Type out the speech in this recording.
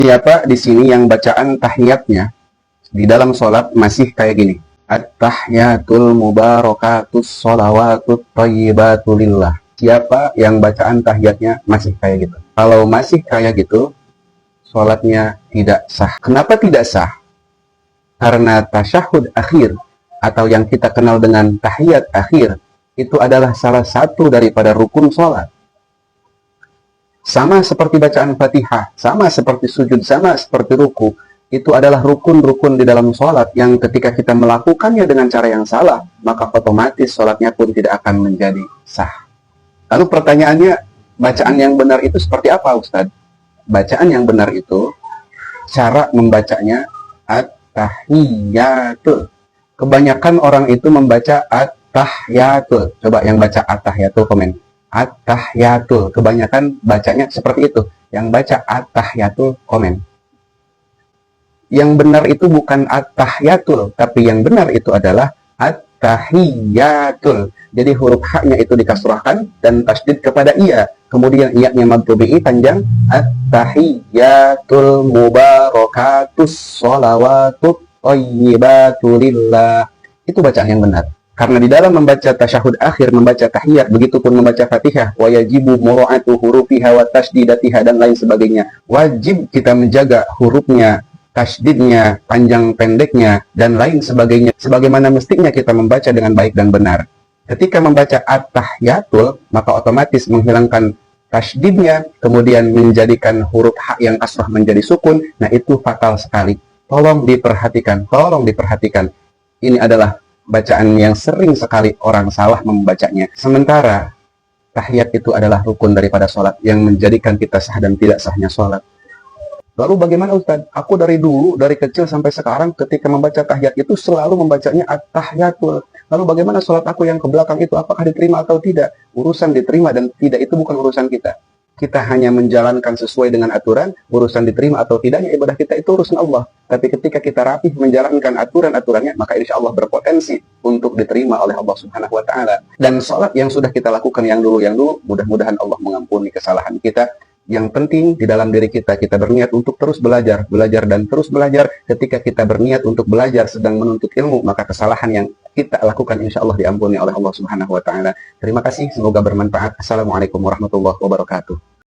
Siapa di sini yang bacaan tahiyatnya di dalam sholat masih kayak gini? At-tahiyatul mubarakatus sholawatut thayyibatulillah. Siapa yang bacaan tahiyatnya masih kayak gitu? Kalau masih kayak gitu, sholatnya tidak sah. Kenapa tidak sah? Karena tasyahud akhir atau yang kita kenal dengan tahiyat akhir itu adalah salah satu daripada rukun sholat. Sama seperti bacaan Fatihah, sama seperti sujud, sama seperti ruku, itu adalah rukun-rukun di dalam sholat yang ketika kita melakukannya dengan cara yang salah, maka otomatis sholatnya pun tidak akan menjadi sah. Lalu pertanyaannya, bacaan yang benar itu seperti apa, Ustadz? Bacaan yang benar itu, cara membacanya at-tahiyatul. Kebanyakan orang itu membaca at-tahiyatul. Coba yang baca at-tahiyatul komen. At-tahiyatul. Kebanyakan bacanya seperti itu. Yang baca at-tahiyatul komen. Yang benar itu bukan at-tahiyatul, tapi yang benar itu adalah at-tahiyatul. Jadi huruf haknya itu dikasrahkan dan tasdid kepada iya. Kemudian iya-nya mabtubi'i panjang. At-tahiyatul mubarakatus sholawatut thayyibatulillah. Itu bacaan yang benar. Karena di dalam membaca tasyahud akhir, membaca tahiyat, begitupun membaca Fatihah, wa yajibu mura'atu hurufiha wa tasdidatiha dan lain sebagainya. Wajib kita menjaga hurufnya, tasdidnya, panjang pendeknya, dan lain sebagainya. Sebagaimana mestinya kita membaca dengan baik dan benar. Ketika membaca at-tahiyatul, maka otomatis menghilangkan tasdidnya, kemudian menjadikan huruf hak yang kasrah menjadi sukun. Nah, itu fatal sekali. Tolong diperhatikan, tolong diperhatikan. Ini adalah bacaan yang sering sekali orang salah membacanya. Sementara tahiyat itu adalah rukun daripada sholat yang menjadikan kita sah dan tidak sahnya sholat. Lalu bagaimana Ustadz? Aku dari dulu, dari kecil sampai sekarang ketika membaca tahiyat itu selalu membacanya at-tahiyatul. Lalu bagaimana sholat aku yang ke belakang itu? Apakah diterima atau tidak? Urusan diterima dan tidak itu bukan urusan kita. Kita hanya menjalankan sesuai dengan aturan, urusan diterima atau tidaknya ibadah kita itu urusan Allah. Tapi ketika kita rapih menjalankan aturan-aturannya, maka insya Allah berpotensi untuk diterima oleh Allah Subhanahu wa Ta'ala. Dan sholat yang sudah kita lakukan yang dulu, mudah-mudahan Allah mengampuni kesalahan kita. Yang penting di dalam diri kita berniat untuk terus belajar dan terus belajar. Ketika kita berniat untuk belajar sedang menuntut ilmu, maka kesalahan yang kita lakukan insya Allah diampuni oleh Allah Subhanahu wa Ta'ala. Terima kasih, semoga bermanfaat. Assalamualaikum warahmatullahi wabarakatuh.